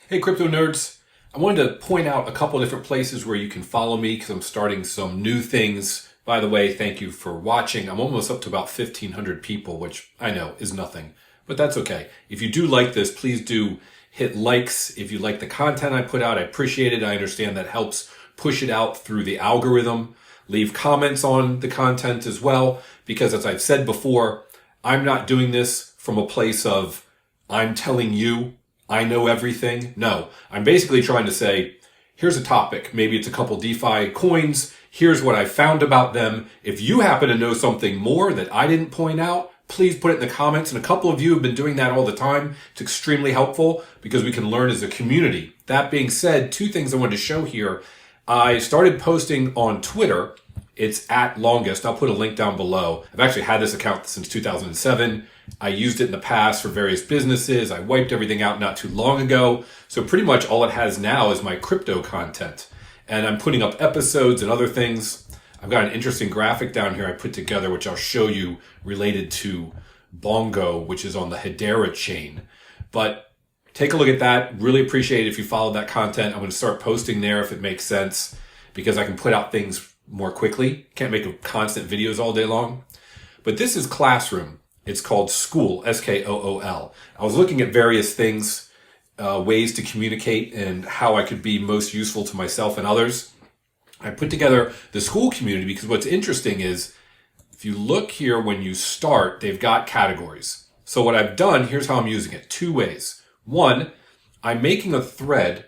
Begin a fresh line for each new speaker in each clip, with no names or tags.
Hey, crypto nerds. I wanted to point out a couple different places where you can follow me because I'm starting some new things. By the way, thank you for watching. I'm almost up to about 1,500 people, which I know is nothing, but that's okay. If you do like this, please do hit likes. If you like the content I put out, I appreciate it. I understand that helps push it out through the algorithm. Leave comments on the content as well, because as I've said before, I'm not doing this from a place of I'm telling you I know everything. No, I'm basically trying to say, here's a topic. Maybe it's a couple DeFi coins. Here's what I found about them. If you happen to know something more that I didn't point out, please put it in the comments. And a couple of you have been doing that all the time. It's extremely helpful because we can learn as a community. That being said, two things I wanted to show here. I started posting on Twitter. It's @longest. I'll put a link down below. I've actually had this account since 2007. I used it in the past for various businesses. I wiped everything out not too long ago. So pretty much all it has now is my crypto content. And I'm putting up episodes and other things. I've got an interesting graphic down here I put together, which I'll show you related to Bongo, which is on the Hedera chain. But take a look at that. Really appreciate it if you follow that content. I'm going to start posting there if it makes sense, because I can put out things more quickly. Can't make constant videos all day long. But this is Classroom. It's called School, Skool. I was looking at various things, ways to communicate and how I could be most useful to myself and others. I put together the school community because what's interesting is if you look here when you start, they've got categories. So what I've done, here's how I'm using it. Two ways. One, I'm making a thread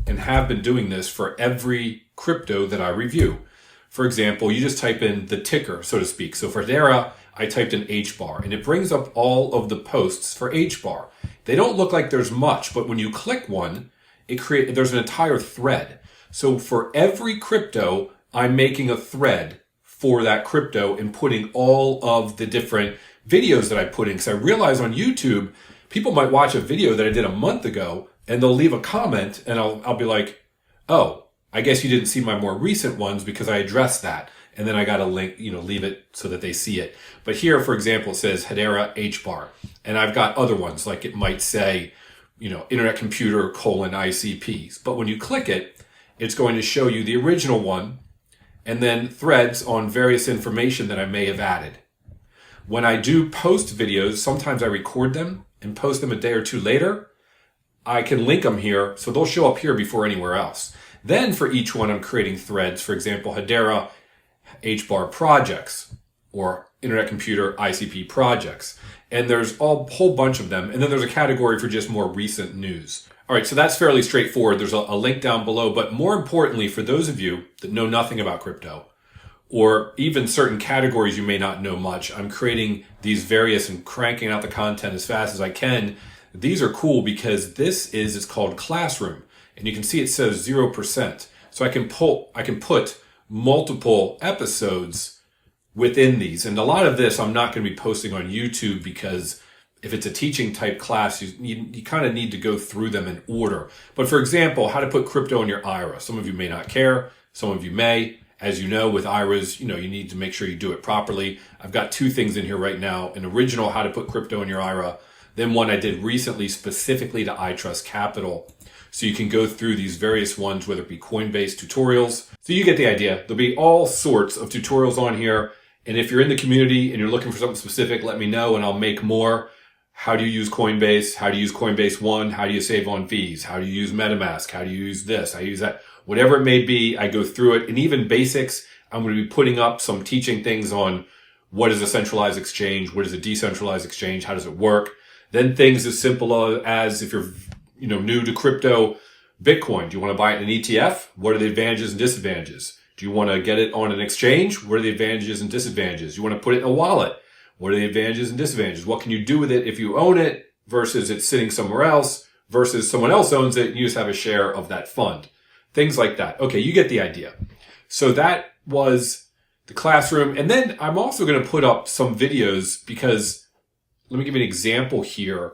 and have been doing this for every crypto that I review. For example, you just type in the ticker, so to speak. So for Hedera, I typed in HBAR and it brings up all of the posts for HBAR. They don't look like there's much, but when you click one, there's an entire thread. So for every crypto, I'm making a thread for that crypto and putting all of the different videos that I put in. Because I realize on YouTube, people might watch a video that I did a month ago and they'll leave a comment and I'll be like, oh, I guess you didn't see my more recent ones because I addressed that. And then I got to link, leave it so that they see it. But here, for example, it says Hedera HBAR. And I've got other ones, like it might say, Internet Computer :ICPs. But when you click it, it's going to show you the original one and then threads on various information that I may have added. When I do post videos, sometimes I record them and post them a day or two later. I can link them here, so they'll show up here before anywhere else. Then for each one, I'm creating threads. For example, Hedera HBAR projects or Internet Computer ICP projects. And there's a whole bunch of them. And then there's a category for just more recent news. All right, so that's fairly straightforward. There's a link down below. But more importantly, for those of you that know nothing about crypto, or even certain categories you may not know much, I'm creating these various and cranking out the content as fast as I can. These are cool because it's called Classroom. And you can see it says 0%. So I can put multiple episodes within these. And a lot of this I'm not going to be posting on YouTube because if it's a teaching type class, you kind of need to go through them in order. But for example, how to put crypto in your IRA. Some of you may not care. Some of you may. As you know, with IRAs, you need to make sure you do it properly. I've got two things in here right now. An original how to put crypto in your IRA. Then one I did recently specifically to iTrust Capital. So you can go through these various ones, whether it be Coinbase tutorials. So you get the idea. There'll be all sorts of tutorials on here. And if you're in the community and you're looking for something specific, let me know and I'll make more. How do you use Coinbase? How do you use Coinbase One? How do you save on fees? How do you use MetaMask? How do you use this? How do you use that? Whatever it may be, I go through it. And even basics, I'm going to be putting up some teaching things on what is a centralized exchange? What is a decentralized exchange? How does it work? Then things as simple as if you're new to crypto, Bitcoin. Do you want to buy it in an ETF? What are the advantages and disadvantages? Do you want to get it on an exchange? What are the advantages and disadvantages? You want to put it in a wallet? What are the advantages and disadvantages? What can you do with it if you own it versus it's sitting somewhere else versus someone else owns it and you just have a share of that fund? Things like that. Okay, you get the idea. So that was the Classroom. And then I'm also going to put up some videos because let me give you an example here.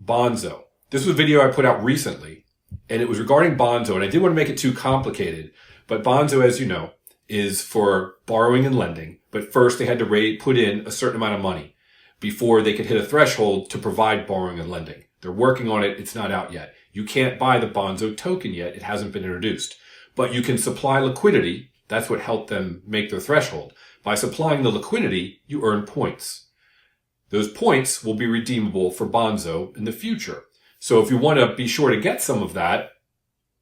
Bonzo. This was a video I put out recently, and it was regarding Bonzo, and I didn't want to make it too complicated, but Bonzo, as you know, is for borrowing and lending. But first, they had to put in a certain amount of money before they could hit a threshold to provide borrowing and lending. They're working on it. It's not out yet. You can't buy the Bonzo token yet. It hasn't been introduced. But you can supply liquidity. That's what helped them make their threshold. By supplying the liquidity, you earn points. Those points will be redeemable for Bonzo in the future. So if you want to be sure to get some of that,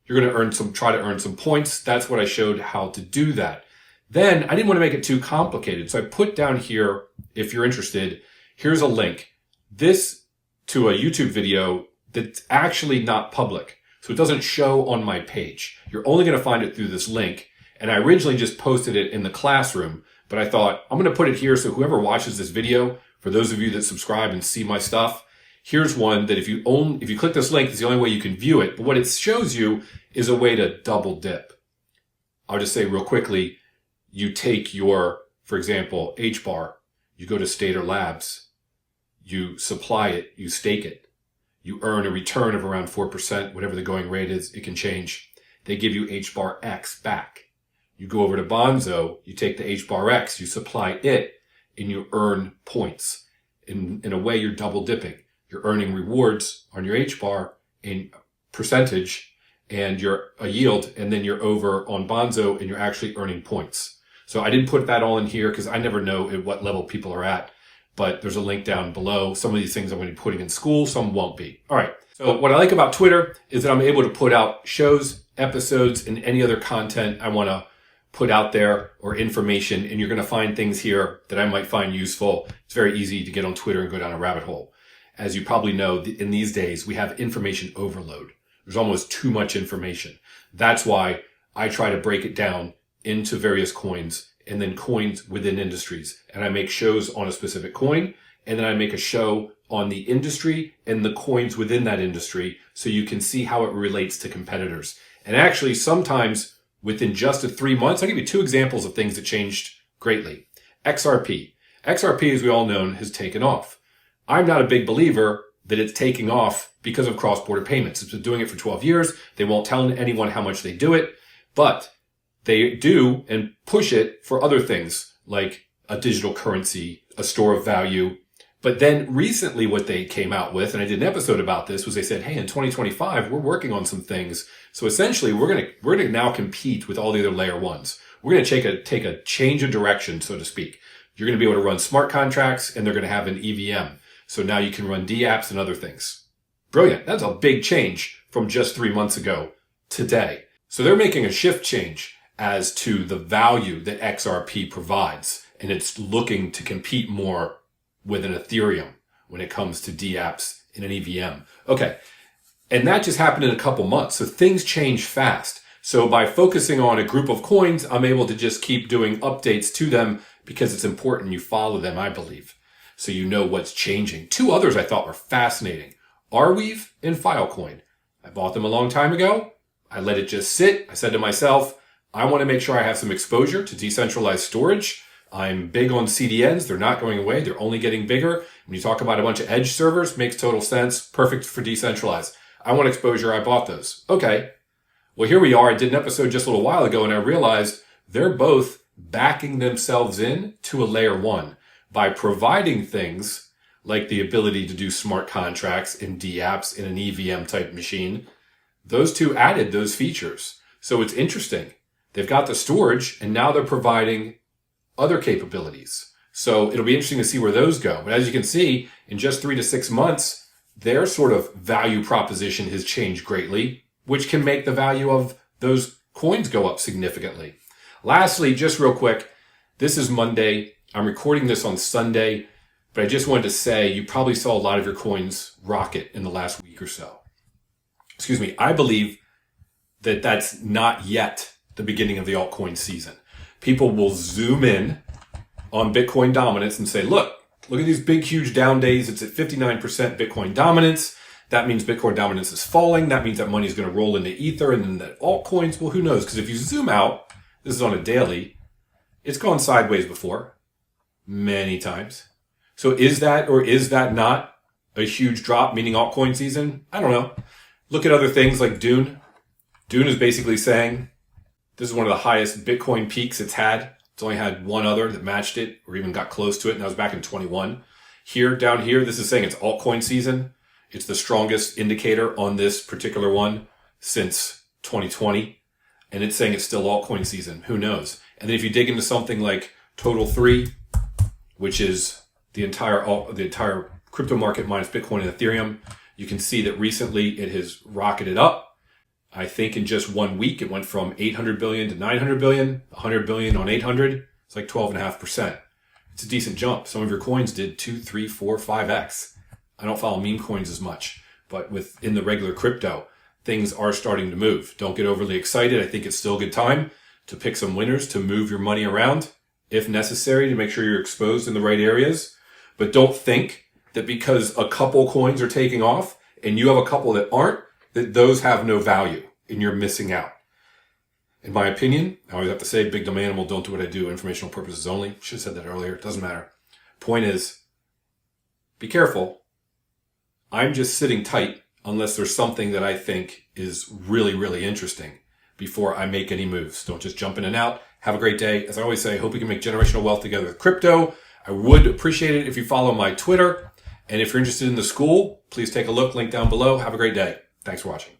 you're going to try to earn some points. That's what I showed how to do that. Then I didn't want to make it too complicated. So I put down here, if you're interested, here's a link. This to a YouTube video that's actually not public. So it doesn't show on my page. You're only going to find it through this link. And I originally just posted it in the classroom, but I thought I'm going to put it here so whoever watches this video, for those of you that subscribe and see my stuff, here's one that if you click this link, it's the only way you can view it. But what it shows you is a way to double dip. I'll just say real quickly, you take your, for example, HBAR, you go to Stater Labs, you supply it, you stake it. You earn a return of around 4%, whatever the going rate is, it can change. They give you HBAR X back. You go over to Bonzo, you take the HBAR X, you supply it, and you earn points. In a way, you're double dipping. You're earning rewards on your HBAR in percentage and you're a yield, and then you're over on Bonzo and you're actually earning points. So I didn't put that all in here because I never know at what level people are at, but there's a link down below. Some of these things I'm going to be putting in school, some won't be. All right. So what I like about Twitter is that I'm able to put out shows, episodes, and any other content I want to put out there or information, and you're going to find things here that I might find useful. It's very easy to get on Twitter and go down a rabbit hole. As you probably know, in these days, we have information overload. There's almost too much information. That's why I try to break it down into various coins and then coins within industries. And I make shows on a specific coin, and then I make a show on the industry and the coins within that industry so you can see how it relates to competitors. And actually, sometimes within just 3 months, I'll give you 2 examples of things that changed greatly. XRP. XRP, as we all know, has taken off. I'm not a big believer that it's taking off because of cross-border payments. It's been doing it for 12 years. They won't tell anyone how much they do it, but they do and push it for other things like a digital currency, a store of value. But then recently what they came out with, and I did an episode about this, was they said, hey, in 2025, we're working on some things. So essentially we're going to now compete with all the other layer ones. We're going to take a change of direction, so to speak. You're going to be able to run smart contracts, and they're going to have an EVM. So now you can run dApps and other things. Brilliant. That's a big change from just 3 months ago today. So they're making a shift change as to the value that XRP provides. And it's looking to compete more with an Ethereum when it comes to dApps in an EVM. Okay. And that just happened in a couple months. So things change fast. So by focusing on a group of coins, I'm able to just keep doing updates to them because it's important you follow them, I believe. So you know what's changing. 2 others I thought were fascinating. Arweave and Filecoin. I bought them a long time ago. I let it just sit. I said to myself, I want to make sure I have some exposure to decentralized storage. I'm big on CDNs. They're not going away. They're only getting bigger. When you talk about a bunch of edge servers, makes total sense. Perfect for decentralized. I want exposure. I bought those. Okay. Well, here we are. I did an episode just a little while ago, and I realized they're both backing themselves in to a layer 1 by providing things like the ability to do smart contracts in dApps in an EVM type machine. Those 2 added those features. So it's interesting. They've got the storage, and now they're providing other capabilities. So it'll be interesting to see where those go. But as you can see, in just 3 to 6 months, their sort of value proposition has changed greatly, which can make the value of those coins go up significantly. Lastly, just real quick, this is Monday. I'm recording this on Sunday, but I just wanted to say you probably saw a lot of your coins rocket in the last week or so. Excuse me. I believe that that's not yet the beginning of the altcoin season. People will zoom in on Bitcoin dominance and say, look at these big, huge down days. It's at 59% Bitcoin dominance. That means Bitcoin dominance is falling. That means that money is going to roll into Ether and then that altcoins. Well, who knows? Because if you zoom out, this is on a daily, it's gone sideways before many times. So is that or is that not a huge drop, meaning altcoin season? I don't know. Look at other things like Dune. Dune is basically saying this is one of the highest Bitcoin peaks it's had. It's only had one other that matched it or even got close to it, and that was back in 21. Here, down here, this is saying it's altcoin season. It's the strongest indicator on this particular one since 2020. And it's saying it's still altcoin season. Who knows? And then if you dig into something like Total 3, which is the entire crypto market minus Bitcoin and Ethereum, you can see that recently it has rocketed up. I think in just 1 week, it went from 800 billion to 900 billion, 100 billion on 800. It's like 12.5%. It's a decent jump. Some of your coins did 2, 3, 4, 5x. I don't follow meme coins as much, but within the regular crypto, things are starting to move. Don't get overly excited. I think it's still a good time to pick some winners, to move your money around if necessary, to make sure you're exposed in the right areas. But don't think that because a couple coins are taking off and you have a couple that aren't, that those have no value and you're missing out. In my opinion, I always have to say, big dumb animal, don't do what I do, informational purposes only. Should have said that earlier. It doesn't matter. Point is, be careful. I'm just sitting tight unless there's something that I think is really, really interesting before I make any moves. Don't just jump in and out. Have a great day. As I always say, I hope we can make generational wealth together with crypto. I would appreciate it if you follow my Twitter. And if you're interested in the school, please take a look. Link down below. Have a great day. Thanks for watching.